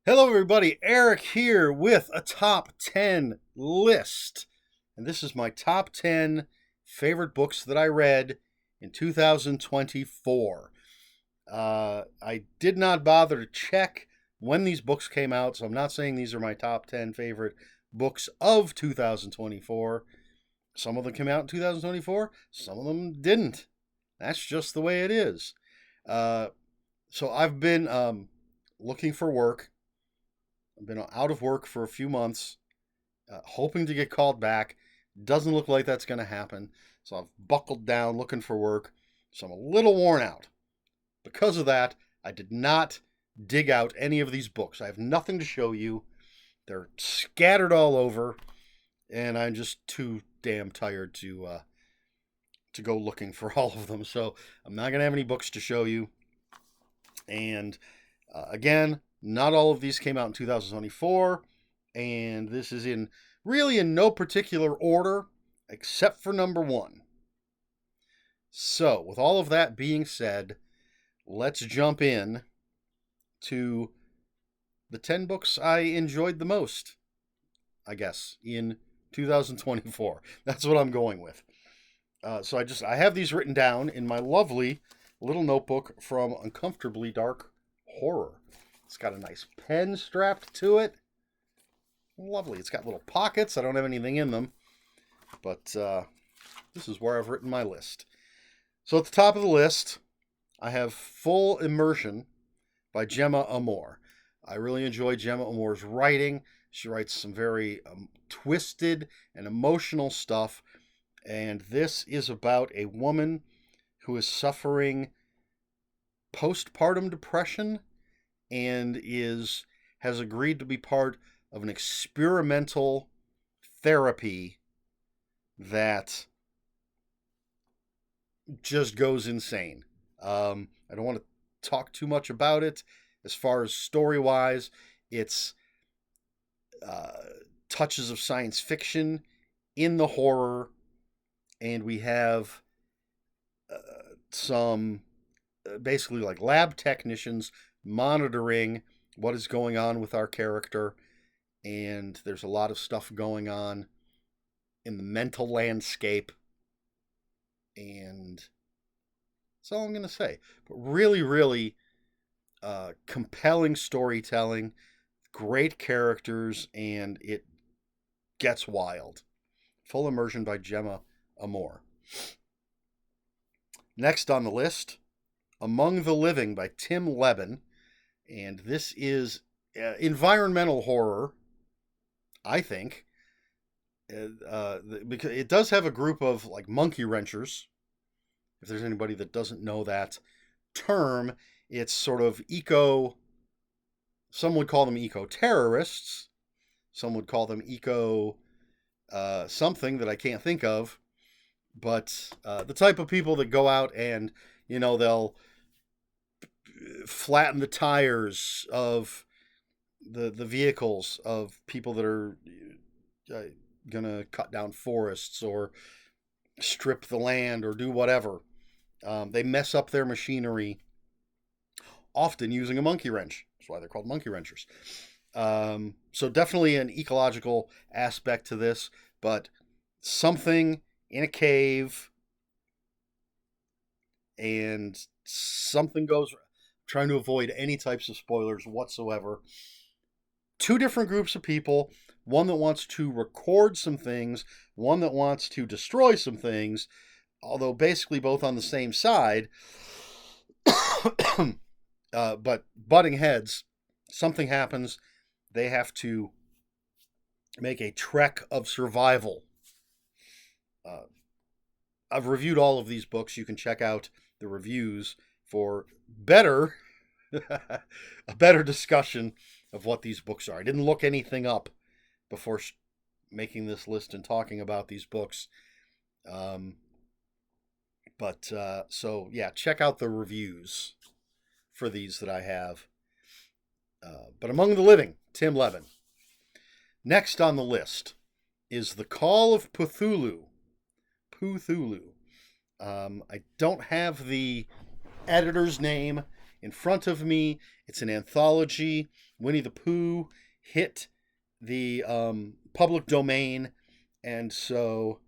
Hello, everybody. Eric here with a top 10 list. And this is my top 10 favorite books that I read in 2024. I did not bother to check when these books came out, so I'm not saying these are my top 10 favorite books of 2024. Some of them came out in 2024, some of them didn't. That's just the way it is. Uh, so I've been looking for work. I've been out of work for a few months, hoping to get called back. Doesn't look like that's going to happen. So I've buckled down looking for work. So I'm a little worn out. Because of that, I did not dig out any of these books. I have nothing to show you. They're scattered all over, and I'm just too damn tired to go looking for all of them. So I'm not going to have any books to show you. And again, not all of these came out in 2024, and this is in no particular order except for number one. So, with all of that being said, let's jump in to the 10 books I enjoyed the most, I guess, in 2024. That's what I'm going with. So I have these written down in my lovely little notebook from Uncomfortably Dark Horror. It's got a nice pen strapped to it. Lovely. It's got little pockets. I don't have anything in them, but this is where I've written my list. So at the top of the list, I have Full Immersion by Gemma Amor. I really enjoy Gemma Amor's writing. She writes some very twisted and emotional stuff, and this is about a woman who is suffering postpartum depression and has agreed to be part of an experimental therapy that just goes insane. I don't want to talk too much about it. As far as story wise, it's touches of science fiction in the horror, and we have some basically like lab technicians monitoring what is going on with our character, and there's a lot of stuff going on in the mental landscape, and that's all I'm going to say. But really, really compelling storytelling, great characters, and it gets wild. Full Immersion by Gemma Amor. Next on the list, Among the Living by Tim Leben. And this is environmental horror, I think. Because it does have a group of like monkey wrenchers. If there's anybody that doesn't know that term, it's sort of some would call them eco-terrorists. Some would call them something that I can't think of. But the type of people that go out and, they'll flatten the tires of the vehicles of people that are gonna cut down forests or strip the land or do whatever. They mess up their machinery, often using a monkey wrench. That's why they're called monkey wrenchers. So definitely an ecological aspect to this, but something in a cave and something goes, trying to avoid any types of spoilers whatsoever. Two different groups of people, one that wants to record some things, one that wants to destroy some things, although basically both on the same side, but butting heads. Something happens, they have to make a trek of survival. I've reviewed all of these books. You can check out the reviews for a better discussion of what these books are. I didn't look anything up before making this list and talking about these books. So yeah, check out the reviews for these that I have. But Among the Living, Tim Leben. Next on the list is The Call of Cthulhu. I don't have the editor's name in front of me. It's an anthology. Winnie the Pooh hit the public domain, and so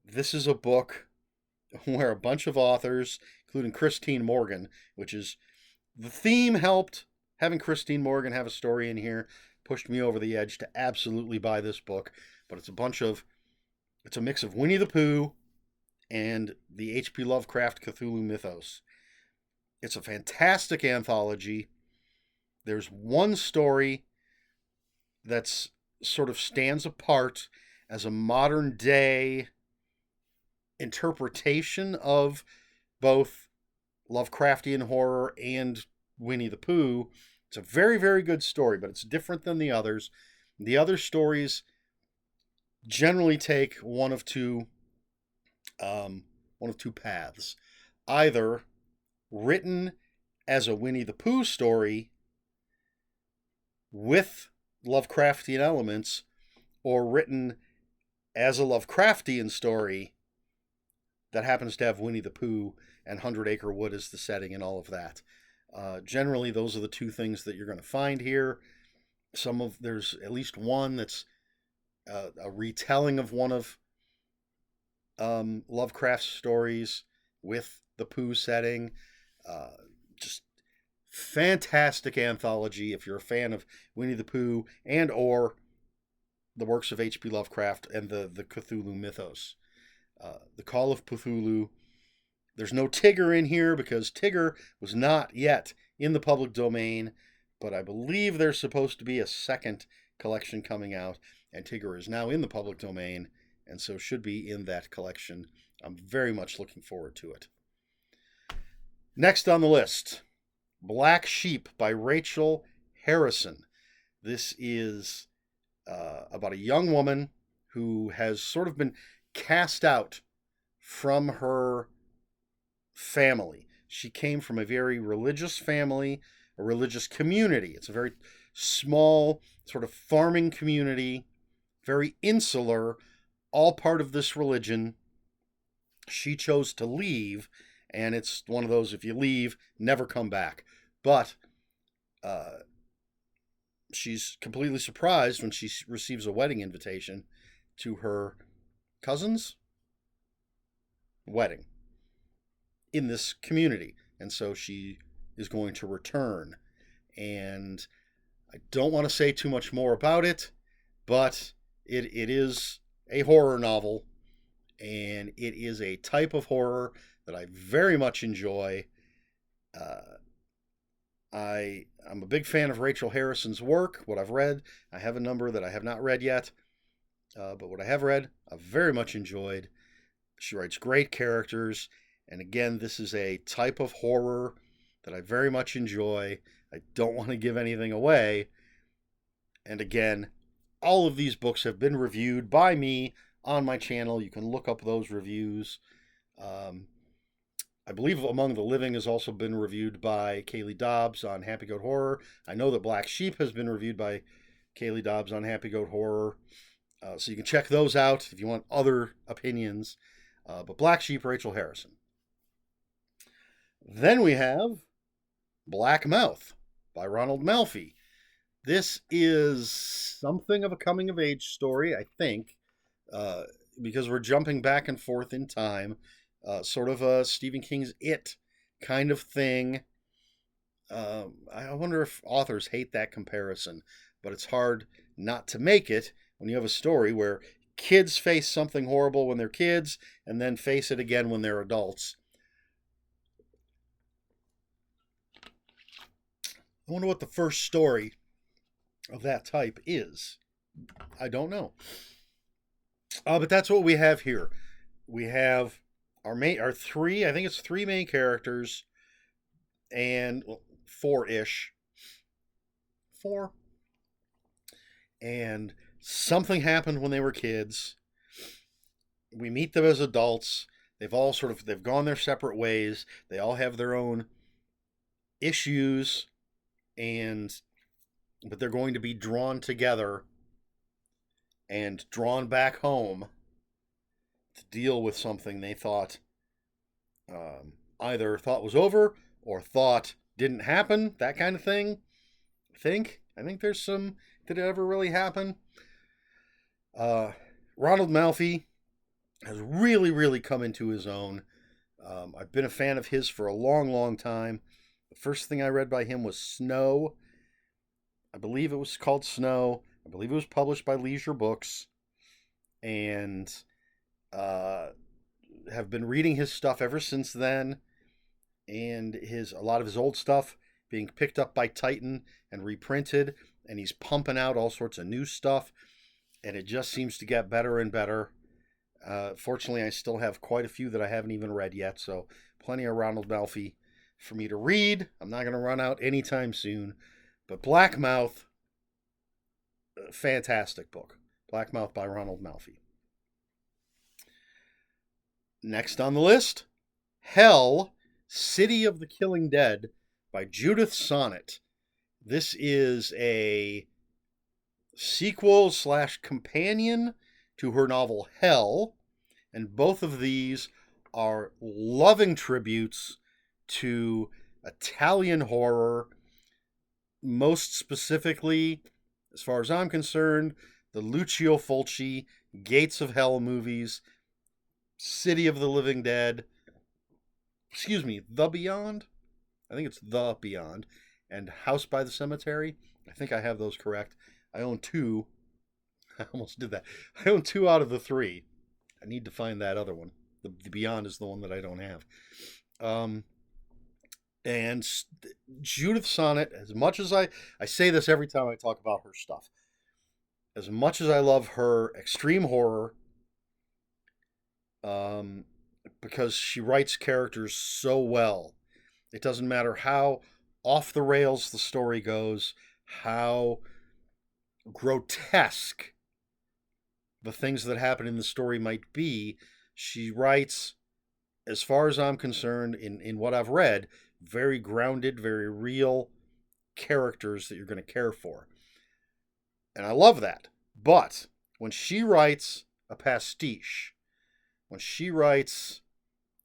this is a book where a bunch of authors, including Christine Morgan, which is the theme, helped having Christine Morgan have a story in here, pushed me over the edge to absolutely buy this book. But it's a mix of Winnie the Pooh and the H.P. Lovecraft Cthulhu mythos. It's a fantastic anthology. There's one story that's sort of stands apart as a modern day interpretation of both Lovecraftian horror and Winnie the Pooh. It's a very, very good story, but it's different than the others. The other stories generally take one of two paths. Either written as a Winnie the Pooh story with Lovecraftian elements, or written as a Lovecraftian story that happens to have Winnie the Pooh and 100 Acre Wood as the setting and all of that. Generally, those are the two things that you're going to find here. There's at least one that's a retelling of one of Lovecraft's stories with the Pooh setting. Just fantastic anthology if you're a fan of Winnie the Pooh and or the works of H.P. Lovecraft and the Cthulhu mythos. The Call of Cthulhu. There's no Tigger in here because Tigger was not yet in the public domain, but I believe there's supposed to be a second collection coming out, and Tigger is now in the public domain, and so should be in that collection. I'm very much looking forward to it. Next on the list, Black Sheep by Rachel Harrison. This is about a young woman who has sort of been cast out from her family. She came from a very religious family, a religious community. It's a very small, sort of farming community, very insular, all part of this religion. She chose to leave, and it's one of those, if you leave, never come back. But she's completely surprised when she receives a wedding invitation to her cousin's wedding in this community. And so she is going to return. And I don't want to say too much more about it, but it is a horror novel, and it is a type of horror that I very much enjoy. I'm a big fan of Rachel Harrison's work, what I've read. I have a number that I have not read yet, but what I have read, I've very much enjoyed. She writes great characters, and again, this is a type of horror that I very much enjoy. I don't want to give anything away. And again, all of these books have been reviewed by me on my channel. You can look up those reviews. I believe Among the Living has also been reviewed by Kaylee Dobbs on Happy Goat Horror. I know that Black Sheep has been reviewed by Kaylee Dobbs on Happy Goat Horror. So you can check those out if you want other opinions. But Black Sheep, Rachel Harrison. Then we have Black Mouth by Ronald Malfi. This is something of a coming-of-age story, I think, because we're jumping back and forth in time. Sort of a Stephen King's It kind of thing. I wonder if authors hate that comparison, but it's hard not to make it when you have a story where kids face something horrible when they're kids and then face it again when they're adults. I wonder what the first story of that type is. I don't know. But that's what we have here. We have our three, I think it's three main characters, and four-ish. Four. And something happened when they were kids. We meet them as adults. They've gone their separate ways. They all have their own issues, but they're going to be drawn together and drawn back home to deal with something they thought either thought was over or thought didn't happen, that kind of thing. I think there's some, did it ever really happen? Ronald Malfi has really, really come into his own. I've been a fan of his for a long, long time. The first thing I read by him was Snow. I believe it was called Snow. I believe it was published by Leisure Books. And have been reading his stuff ever since then. And a lot of his old stuff being picked up by Titan and reprinted. And he's pumping out all sorts of new stuff. And it just seems to get better and better. Fortunately, I still have quite a few that I haven't even read yet, so plenty of Ronald Malfi for me to read. I'm not going to run out anytime soon. But Blackmouth, fantastic book. Blackmouth by Ronald Malfi. Next on the list, Hell, City of the Killing Dead by Judith Sonnet. This is a sequel / companion to her novel Hell, and both of these are loving tributes to Italian horror, most specifically, as far as I'm concerned, the Lucio Fulci Gates of Hell movies, City of the Living Dead, The Beyond, I think it's The Beyond, and House by the Cemetery. I think I have those correct. I own 2. I almost did that. I own 2 out of the 3. I need to find that other one. The Beyond is the one that I don't have. And Judith Sonnet, as much as I say this every time I talk about her stuff, as much as I love her extreme horror, because she writes characters so well, it doesn't matter how off the rails the story goes, how grotesque the things that happen in the story might be, she writes, as far as I'm concerned, in what I've read, very grounded, very real characters that you're going to care for. And I love that. But when she writes a pastiche, when she writes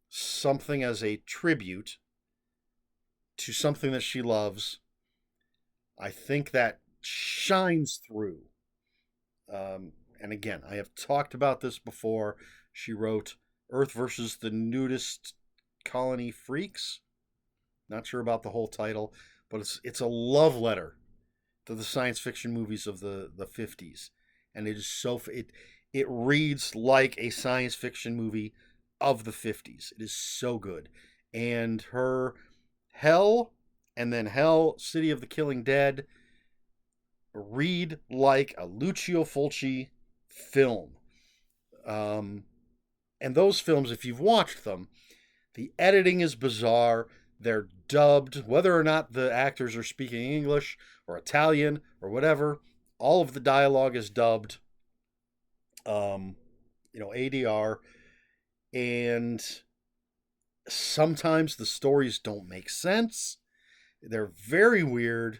something as a tribute to something that she loves, I think that shines through. And again, I have talked about this before. She wrote Earth versus the Nudist Colony Freaks. Not sure about the whole title, but it's a love letter to the science fiction movies of the 50s. And it is so it reads like a science fiction movie of the 50s. It is so good. And her Hell and then Hell, City of the Killing Dead read like a Lucio Fulci film. And those films, if you've watched them, the editing is bizarre. They're dubbed, whether or not the actors are speaking English or Italian or whatever, all of the dialogue is dubbed, ADR. And sometimes the stories don't make sense. They're very weird.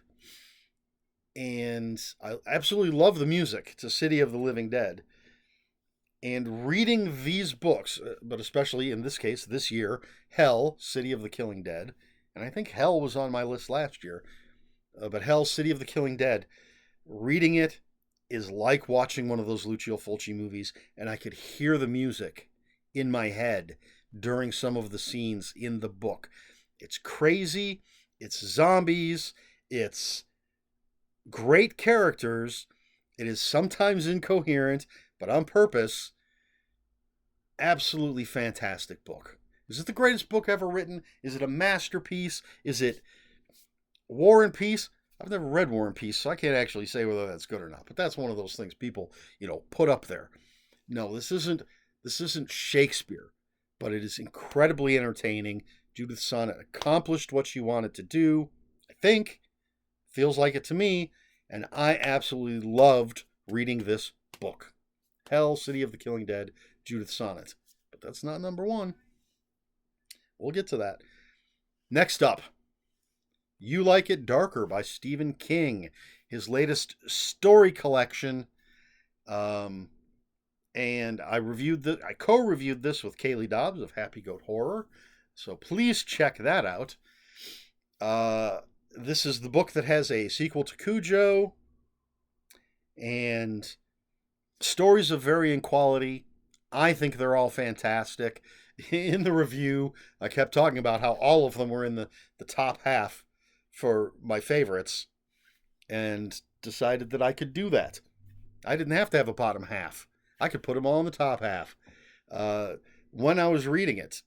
And I absolutely love the music to City of the Living Dead. And reading these books, but especially in this case, this year, Hell, City of the Killing Dead, and I think Hell was on my list last year, but Hell, City of the Killing Dead, reading it is like watching one of those Lucio Fulci movies, and I could hear the music in my head during some of the scenes in the book. It's crazy, it's zombies, it's great characters, it is sometimes incoherent, but on purpose. Absolutely fantastic book. Is it the greatest book ever written? Is it a masterpiece? Is it War and Peace? I've never read War and Peace, so I can't actually say whether that's good or not. But that's one of those things people, put up there. No, this isn't Shakespeare, but it is incredibly entertaining. Judith Sonnet accomplished what she wanted to do, I think. Feels like it to me, and I absolutely loved reading this book. Hell, City of the Killing Dead, Judith Sonnet. But that's not number 1. We'll get to that. Next up, You Like It Darker by Stephen King. His latest story collection. And I co-reviewed this with Kaylee Dobbs of Happy Goat Horror. So please check that out. This is the book that has a sequel to Cujo and stories of varying quality. I think they're all fantastic. In the review, I kept talking about how all of them were in the top half for my favorites and decided that I could do that. I didn't have to have a bottom half. I could put them all in the top half. Uh, when I was reading it,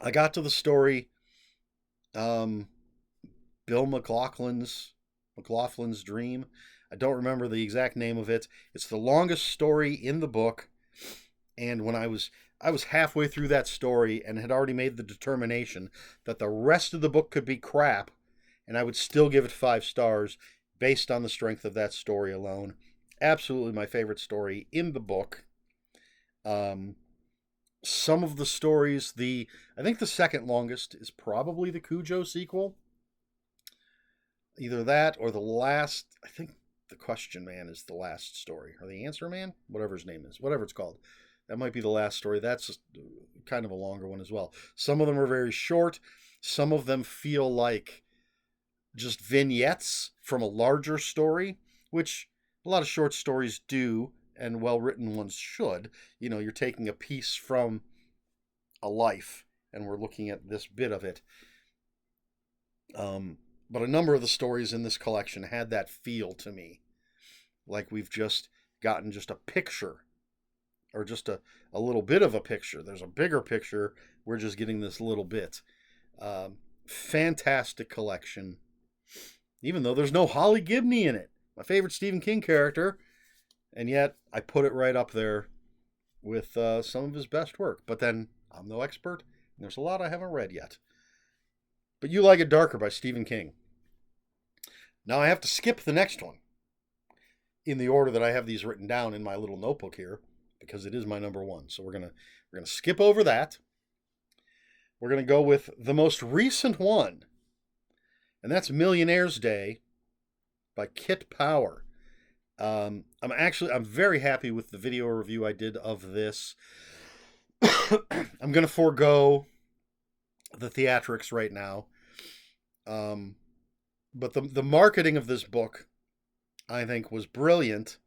I got to the story, um, Bill McLaughlin's Dream. I don't remember the exact name of it. It's the longest story in the book, and when I was halfway through that story and had already made the determination that the rest of the book could be crap, and I would still give it 5 stars based on the strength of that story alone. Absolutely my favorite story in the book. Um, some of the stories, I think the second longest is probably the Cujo sequel. Either that or the last, I think the Question Man is the last story, or the Answer Man, whatever his name is, whatever it's called. That might be the last story. That's kind of a longer one as well. Some of them are very short. Some of them feel like just vignettes from a larger story, which a lot of short stories do, and well-written ones should. You're taking a piece from a life, and we're looking at this bit of it. But a number of the stories in this collection had that feel to me, like we've just gotten just a picture, or just a little bit of a picture. There's a bigger picture. We're just getting this little bit. Fantastic collection. Even though there's no Holly Gibney in it, my favorite Stephen King character, and yet I put it right up there with some of his best work. But then I'm no expert, and there's a lot I haven't read yet. But You Like It Darker by Stephen King. Now I have to skip the next one in the order that I have these written down in my little notebook here, because it is my number one. So we're gonna skip over that. We're gonna go with the most recent one, and that's Millionaire's Day by Kit Power. I'm very happy with the video review I did of this. I'm gonna forego the theatrics right now. But the marketing of this book, I think, was brilliant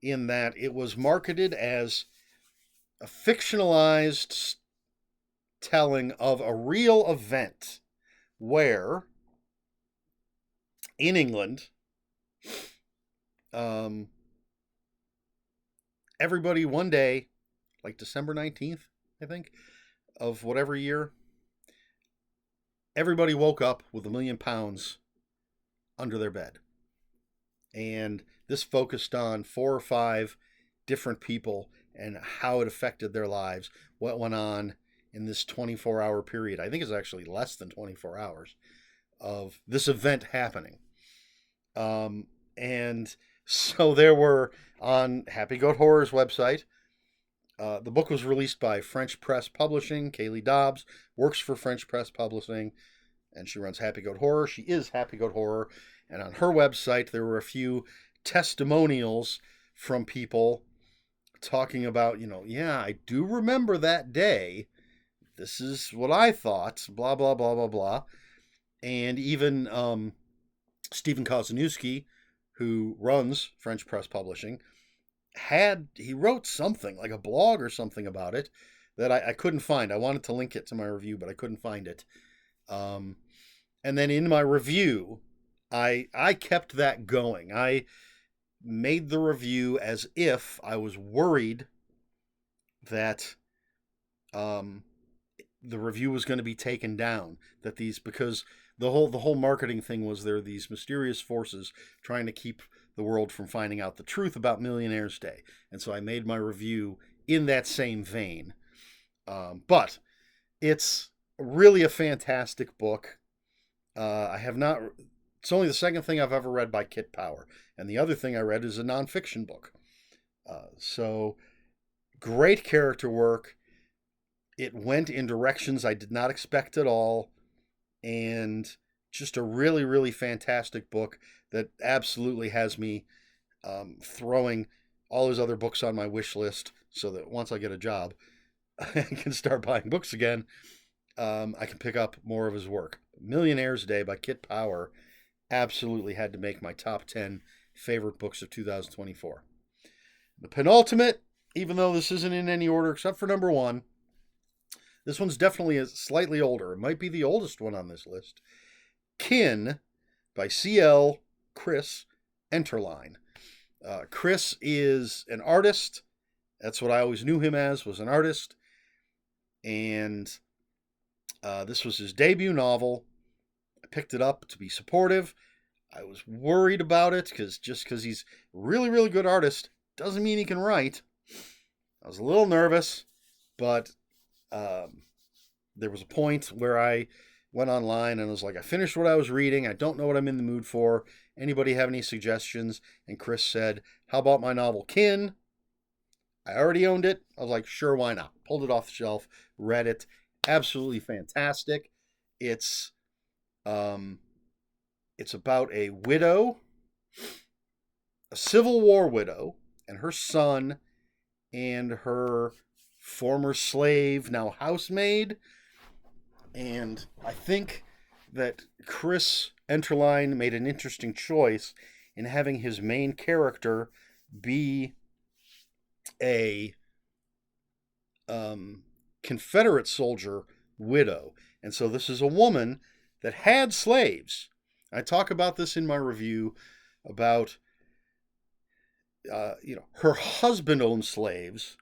in that it was marketed as a fictionalized telling of a real event where, in England, everybody one day, like December 19th, I think, of whatever year, everybody woke up with £1 million under their bed. And this focused on 4 or 5 different people and how it affected their lives, what went on in this 24-hour period. I think it's actually less than 24 hours of this event happening. And so there were, on Happy Goat Horror's website, the book was released by French Press Publishing. Kaylee Dobbs works for French Press Publishing, and she runs Happy Goat Horror. She is Happy Goat Horror. And on her website, there were a few testimonials from people talking about, yeah, I do remember that day. This is what I thought, blah, blah, blah, blah, blah. And even Stephen Kozanowski, who runs French Press Publishing, he wrote something, like a blog or something about it, that I couldn't find. I wanted to link it to my review, but I couldn't find it. And then in my review, I kept that going. I made the review as if I was worried that the review was going to be taken down. Because the whole marketing thing was there are these mysterious forces trying to keep the world from finding out the truth about Millionaire's Day. And so I made my review in that same vein. But it's really a fantastic book. It's only the second thing I've ever read by Kit Power. And the other thing I read is a nonfiction book. So great character work. It went in directions I did not expect at all. And just a really, really fantastic book that absolutely has me throwing all his other books on my wish list so that once I get a job, I can start buying books again. I can pick up more of his work. Millionaire's Day by Kit Power absolutely had to make my top 10 favorite books of 2024. The penultimate, even though this isn't in any order except for number one, this one's definitely slightly older. It might be the oldest one on this list. Kin by C.L. Chris Enterline. Chris is an artist. That's what I always knew him as, was an artist. And this was his debut novel. I picked it up to be supportive. I was worried about it because he's a really, really good artist doesn't mean he can write. I was a little nervous, but there was a point where I went online and was like, I finished what I was reading. I don't know what I'm in the mood for. Anybody have any suggestions? And Chris said, how about my novel Kin? I already owned it. I was like, sure, why not? Pulled it off the shelf, read it. Absolutely fantastic. It's about a widow, a Civil War widow, and her son and her former slave, now housemaid. And I think that Chris Enterline made an interesting choice in having his main character be a Confederate soldier widow. And so this is a woman that had slaves. I talk about this in my review about her husband owned slaves.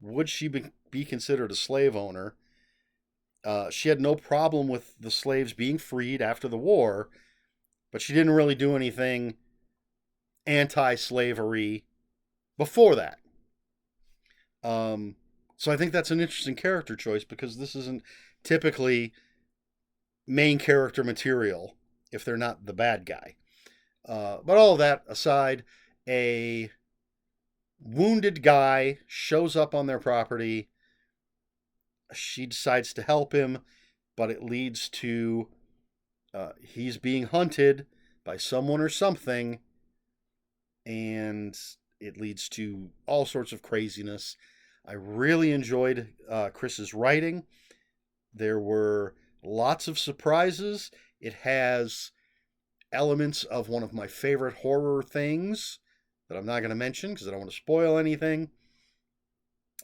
Would she be considered a slave owner? She had no problem with the slaves being freed after the war, but she didn't really do anything anti-slavery before that. So I think that's an interesting character choice because this isn't typically main character material if they're not the bad guy. But all of that aside, a wounded guy shows up on their property. She decides to help him, but it leads to he's being hunted by someone or something, and it leads to all sorts of craziness. I really enjoyed Chris's writing. There were lots of surprises. It has elements of one of my favorite horror things that I'm not going to mention because I don't want to spoil anything.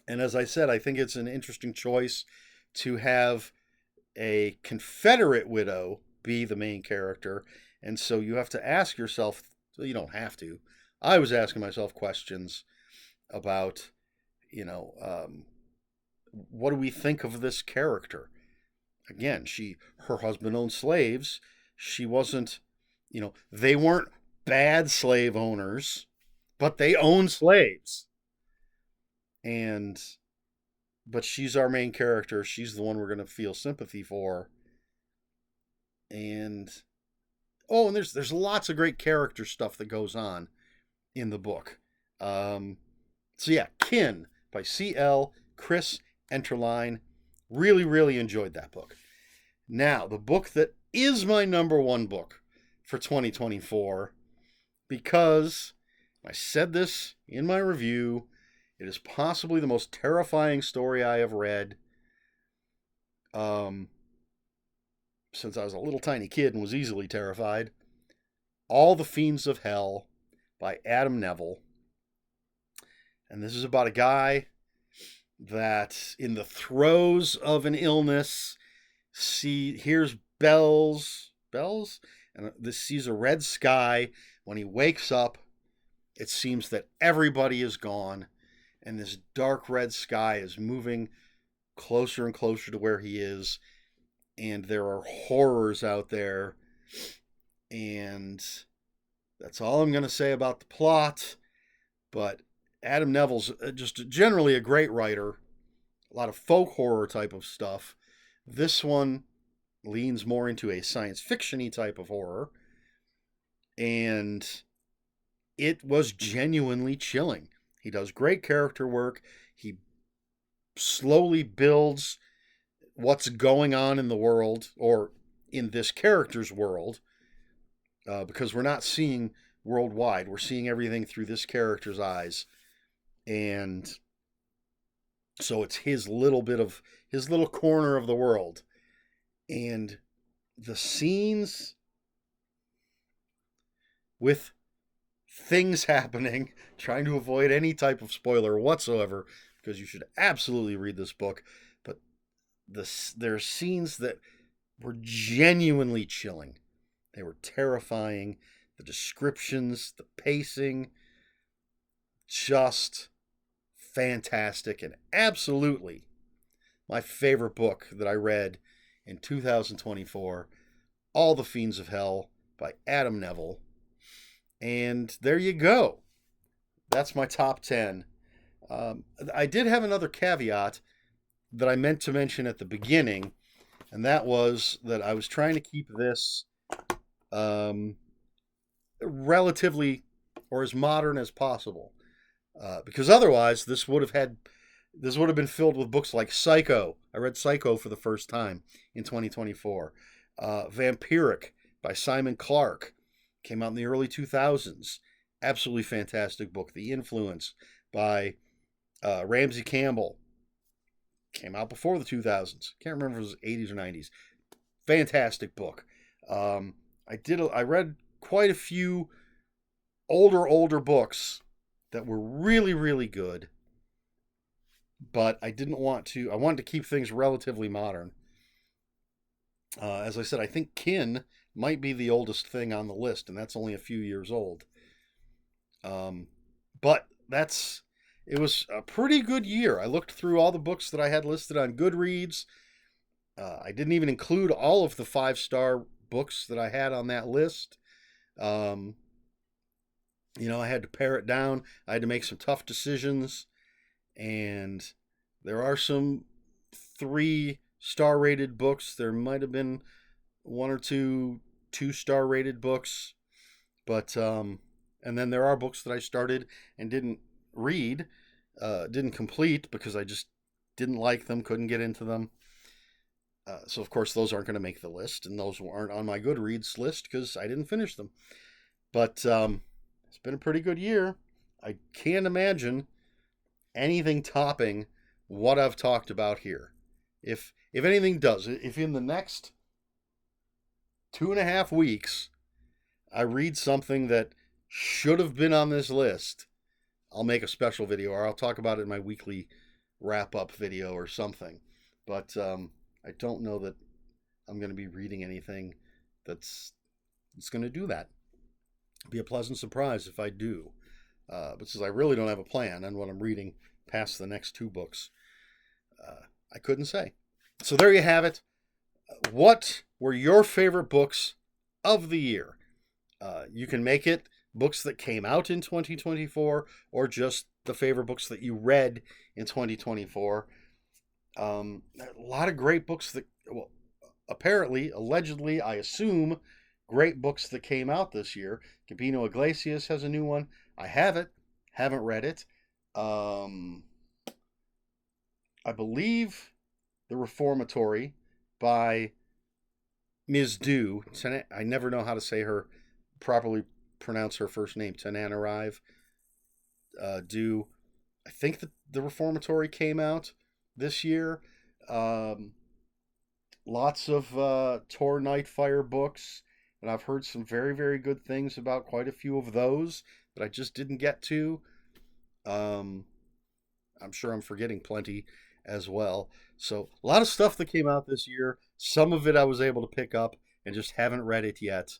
And as I said, I think it's an interesting choice to have a Confederate widow be the main character. And so you have to ask yourself, well, you don't have to. I was asking myself questions about, what do we think of this character? Again, her husband owned slaves. She wasn't, they weren't bad slave owners, but they owned slaves. But she's our main character. She's the one we're going to feel sympathy for. And there's lots of great character stuff that goes on in the book. Kin by C.L. Chris Enterline. Really, really enjoyed that book. Now, the book that is my number one book for 2024, because I said this in my review, it is possibly the most terrifying story I have read since I was a little tiny kid and was easily terrified. All the Fiends of Hell by Adam Neville. And this is about a guy that in the throes of an illness hears bells, and sees a red sky. When he wakes up, it seems that everybody is gone, and this dark red sky is moving closer and closer to where he is, and there are horrors out there. And that's all I'm going to say about the plot. But Adam Neville's just generally a great writer. A lot of folk horror type of stuff. This one leans more into a science fiction-y type of horror. And it was genuinely chilling. He does great character work. He slowly builds what's going on in the world, or in this character's world, because we're not seeing worldwide. We're seeing everything through this character's eyes. And so it's his little corner of the world. And the scenes with things happening, trying to avoid any type of spoiler whatsoever, because you should absolutely read this book. But there are scenes that were genuinely chilling. They were terrifying. The descriptions, the pacing, just fantastic, and absolutely my favorite book that I read in 2024, All the Fiends of Hell by Adam Neville. And there you go. That's my top 10. I did have another caveat that I meant to mention at the beginning, and that was that I was trying to keep this relatively or as modern as possible, because otherwise this would have been filled with books like Psycho. I read Psycho for the first time in 2024. Vampiric by Simon Clarke came out in the early 2000s. Absolutely fantastic book. The Influence by Ramsey Campbell came out before the 2000s. Can't remember if it was 80s or 90s. Fantastic book. I read quite a few older books that were really, really good, but I wanted to keep things relatively modern. As I said, I think Kin might be the oldest thing on the list, and that's only a few years old. But it was a pretty good year. I looked through all the books that I had listed on Goodreads. I didn't even include all of the 5-star books that I had on that list. I had to pare it down. I had to make some tough decisions, and there are some 3-star rated books. There might have been 1 or 2 2-star rated books, but and then there are books that I started and didn't read, didn't complete because I just didn't like them, couldn't get into them. So of course those aren't going to make the list, and those aren't on my Goodreads list because I didn't finish them. But it's been a pretty good year. I can't imagine anything topping what I've talked about here. If anything does, if in the next 2.5 weeks I read something that should have been on this list, I'll make a special video, or I'll talk about it in my weekly wrap-up video or something. But I don't know that I'm going to be reading anything that's going to do that. It'll be a pleasant surprise if I do. But since I really don't have a plan on what I'm reading past the next 2 books, I couldn't say. So there you have it. What were your favorite books of the year? You can make it books that came out in 2024 or just the favorite books that you read in 2024. A lot of great books that, well, apparently, allegedly, I assume, great books that came out this year. Gabino Iglesias has a new one. I haven't read it. I believe The Reformatory by Ms. Du. I never know how to properly pronounce her first name. Tananarive Du. I think that The Reformatory came out this year. Lots of Tor Nightfire books, and I've heard some very, very good things about quite a few of those that I just didn't get to. I'm sure I'm forgetting plenty as well. So a lot of stuff that came out this year. Some of it I was able to pick up and just haven't read it yet.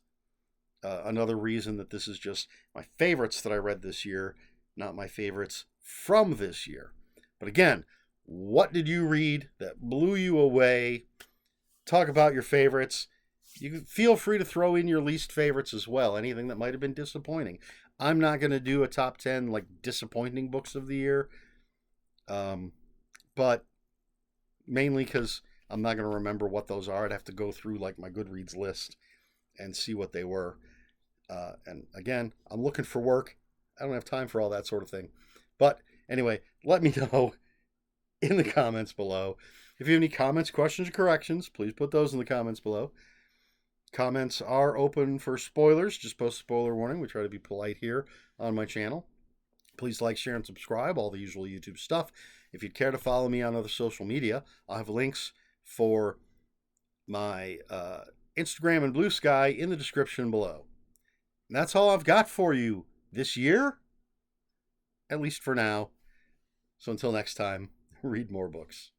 Another reason that this is just my favorites that I read this year, not my favorites from this year. But again, what did you read that blew you away? Talk about your favorites. You feel free to throw in your least favorites as well. Anything that might have been disappointing. I'm not going to do a top 10 like disappointing books of the year. But mainly because I'm not going to remember what those are. I'd have to go through like my Goodreads list and see what they were. And again, I'm looking for work. I don't have time for all that sort of thing. But anyway, let me know in the comments below. If you have any comments, questions, or corrections, please put those in the comments below. Comments are open for spoilers. Just post spoiler warning. We try to be polite here on my channel. Please like, share, and subscribe. All the usual YouTube stuff. If you'd care to follow me on other social media, I'll have links for my Instagram, and Bluesky in the description below. And that's all I've got for you this year, at least for now. So until next time, read more books.